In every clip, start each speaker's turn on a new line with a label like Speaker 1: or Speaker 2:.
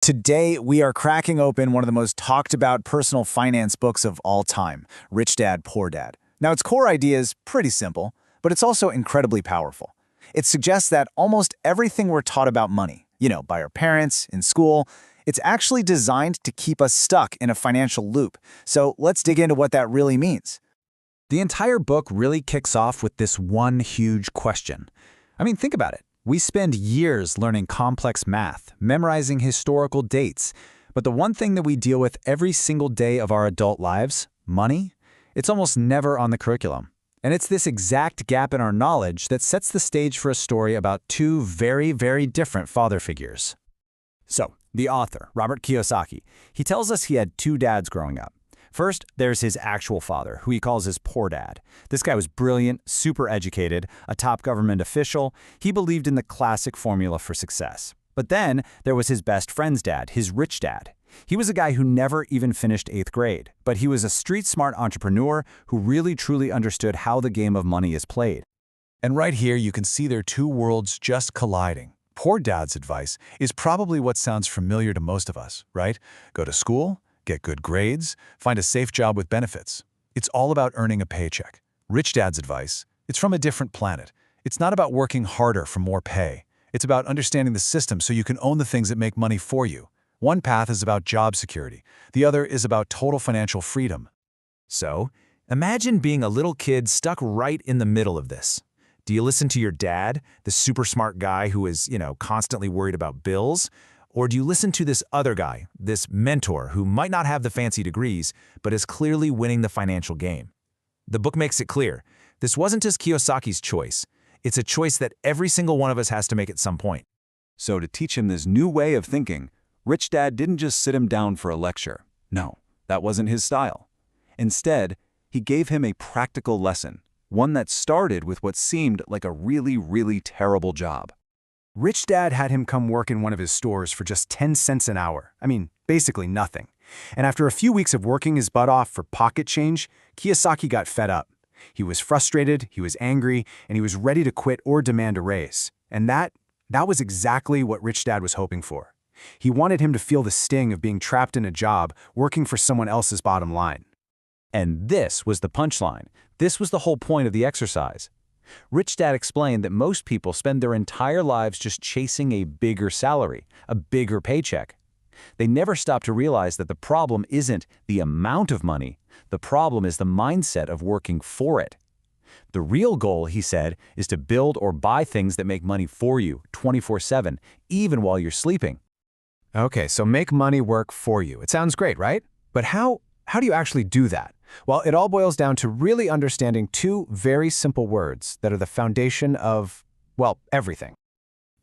Speaker 1: Today, we are cracking open one of the most talked about personal finance books of all time, Rich Dad, Poor Dad. Now, its core idea is pretty simple, but it's also incredibly powerful. It suggests that almost everything we're taught about money, by our parents, in school, it's actually designed to keep us stuck in a financial loop. So let's dig into what that really means.
Speaker 2: The entire book really kicks off with this one huge question. Think about it. We spend years learning complex math, memorizing historical dates, but the one thing that we deal with every single day of our adult lives, money, it's almost never on the curriculum. And it's this exact gap in our knowledge that sets the stage for a story about two very, very different father figures. So, the author, Robert Kiyosaki, he tells us he had two dads growing up. First, there's his actual father, who he calls his poor dad. This guy was brilliant, super educated, a top government official. He believed in the classic formula for success. But then there was his best friend's dad, his rich dad. He was a guy who never even finished 8th grade, but he was a street-smart entrepreneur who really truly understood how the game of money is played.
Speaker 3: And right here you can see their two worlds just colliding. Poor dad's advice is probably what sounds familiar to most of us, right? Go to school, get good grades, find a safe job with benefits. It's all about earning a paycheck. Rich dad's advice, it's from a different planet. It's not about working harder for more pay. It's about understanding the system so you can own the things that make money for you. One path is about job security. The other is about total financial freedom.
Speaker 2: So, imagine being a little kid stuck right in the middle of this. Do you listen to your dad, the super smart guy who is, constantly worried about bills? Or do you listen to this other guy, this mentor who might not have the fancy degrees, but is clearly winning the financial game? The book makes it clear. This wasn't just Kiyosaki's choice. It's a choice that every single one of us has to make at some point.
Speaker 4: So to teach him this new way of thinking, Rich Dad didn't just sit him down for a lecture. No, that wasn't his style. Instead, he gave him a practical lesson, one that started with what seemed like a really, really terrible job.
Speaker 5: Rich Dad had him come work in one of his stores for just 10 cents an hour. Basically nothing. And after a few weeks of working his butt off for pocket change, Kiyosaki got fed up. He was frustrated, he was angry, and he was ready to quit or demand a raise. And that was exactly what Rich Dad was hoping for. He wanted him to feel the sting of being trapped in a job, working for someone else's bottom line.
Speaker 2: And this was the punchline. This was the whole point of the exercise. Rich Dad explained that most people spend their entire lives just chasing a bigger salary, a bigger paycheck. They never stop to realize that the problem isn't the amount of money. The problem is the mindset of working for it. The real goal, he said, is to build or buy things that make money for you 24/7, even while you're sleeping.
Speaker 5: Okay, so make money work for you. It sounds great, right? But how do you actually do that? Well, it all boils down to really understanding two very simple words that are the foundation of, everything.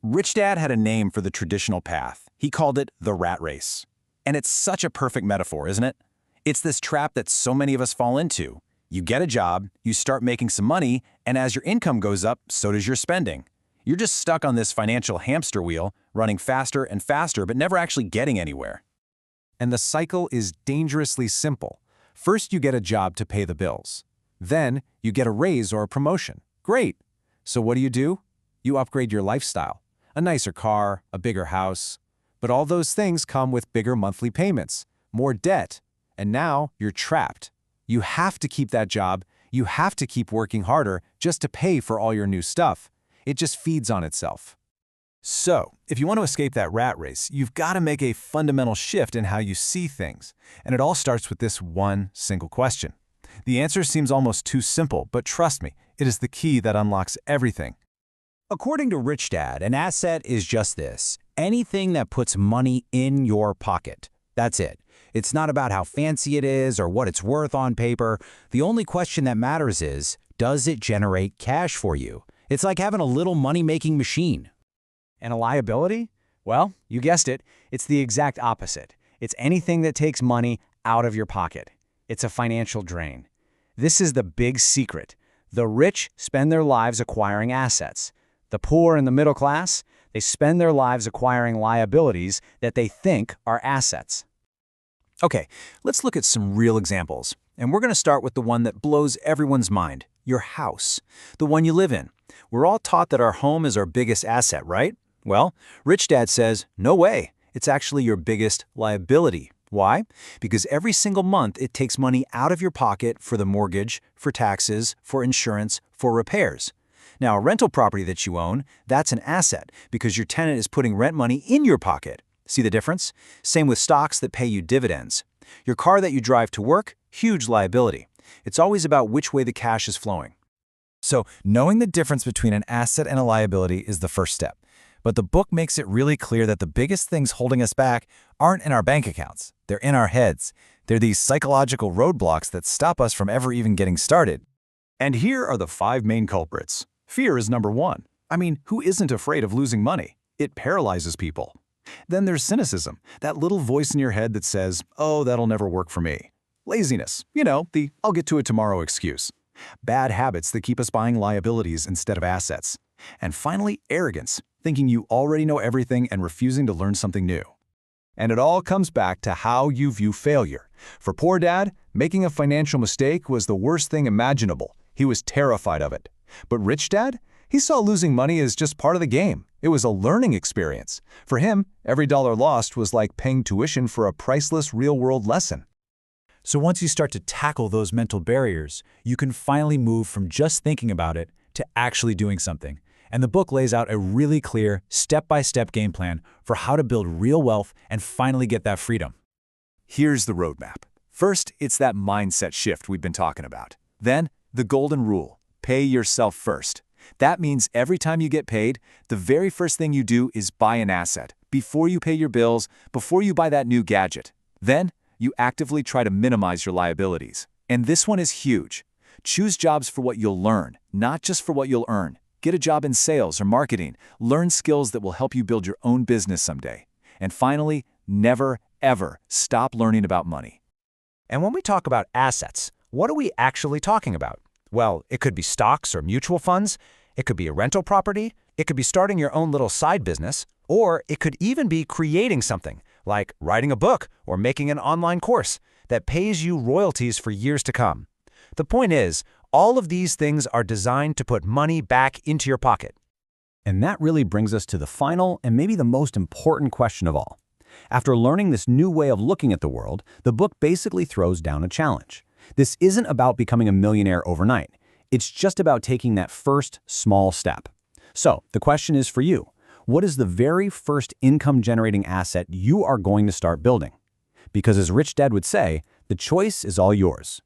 Speaker 1: Rich Dad had a name for the traditional path. He called it the rat race. And it's such a perfect metaphor, isn't it? It's this trap that so many of us fall into. You get a job, you start making some money, and as your income goes up, so does your spending. You're just stuck on this financial hamster wheel, running faster and faster, but never actually getting anywhere.
Speaker 5: And the cycle is dangerously simple. First, you get a job to pay the bills. Then, you get a raise or a promotion. Great. So what do? You upgrade your lifestyle. A nicer car, a bigger house. But all those things come with bigger monthly payments, more debt, and now you're trapped. You have to keep that job. You have to keep working harder just to pay for all your new stuff. It just feeds on itself. So, if you want to escape that rat race, you've got to make a fundamental shift in how you see things. And it all starts with this one single question. The answer seems almost too simple, but trust me, it is the key that unlocks everything.
Speaker 2: According to Rich Dad, an asset is just this: anything that puts money in your pocket. That's it. It's not about how fancy it is or what it's worth on paper. The only question that matters is, does it generate cash for you? It's like having a little money-making machine.
Speaker 5: And a liability? Well, you guessed it, it's the exact opposite. It's anything that takes money out of your pocket. It's a financial drain. This is the big secret. The rich spend their lives acquiring assets. The poor and the middle class, they spend their lives acquiring liabilities that they think are assets.
Speaker 1: Okay, let's look at some real examples. And we're going to start with the one that blows everyone's mind, your house, the one you live in. We're all taught that our home is our biggest asset, right? Well, Rich Dad says, no way.
Speaker 4: it's actually your biggest liability. Why? Because every single month it takes money out of your pocket for the mortgage, for taxes, for insurance, for repairs. Now, a rental property that you own, that's an asset because your tenant is putting rent money in your pocket. See the difference? Same with stocks that pay you dividends. Your car that you drive to work, huge liability. It's always about which way the cash is flowing.
Speaker 3: So, knowing the difference between an asset and a liability is the first step. But the book makes it really clear that the biggest things holding us back aren't in our bank accounts. They're in our heads. They're these psychological roadblocks that stop us from ever even getting started.
Speaker 5: And here are the 5 main culprits. Fear is number 1. I mean, who isn't afraid of losing money? It paralyzes people. Then there's cynicism, that little voice in your head that says, oh, that'll never work for me. Laziness, the I'll get to it tomorrow excuse. Bad habits that keep us buying liabilities instead of assets. And finally, arrogance, thinking you already know everything and refusing to learn something new. And it all comes back to how you view failure. For Poor Dad, making a financial mistake was the worst thing imaginable. He was terrified of it. But Rich Dad? He saw losing money as just part of the game. It was a learning experience. For him, every dollar lost was like paying tuition for a priceless real-world lesson.
Speaker 2: So once you start to tackle those mental barriers, you can finally move from just thinking about it to actually doing something. And the book lays out a really clear, step-by-step game plan for how to build real wealth and finally get that freedom.
Speaker 3: Here's the roadmap. First, it's that mindset shift we've been talking about. Then, the golden rule: pay yourself first. That means every time you get paid, the very first thing you do is buy an asset. Before you pay your bills, before you buy that new gadget. Then, you actively try to minimize your liabilities. And this one is huge. Choose jobs for what you'll learn, not just for what you'll earn. Get a job in sales or marketing. Learn skills that will help you build your own business someday. And finally, never, ever stop learning about money.
Speaker 2: And when we talk about assets, what are we actually talking about? Well, it could be stocks or mutual funds. It could be a rental property. It could be starting your own little side business. Or it could even be creating something, like writing a book or making an online course that pays you royalties for years to come. The point is, all of these things are designed to put money back into your pocket.
Speaker 6: And that really brings us to the final and maybe the most important question of all. After learning this new way of looking at the world, the book basically throws down a challenge. This isn't about becoming a millionaire overnight. It's just about taking that first small step. So the question is for you, what is the very first income-generating asset you are going to start building? Because as Rich Dad would say, the choice is all yours.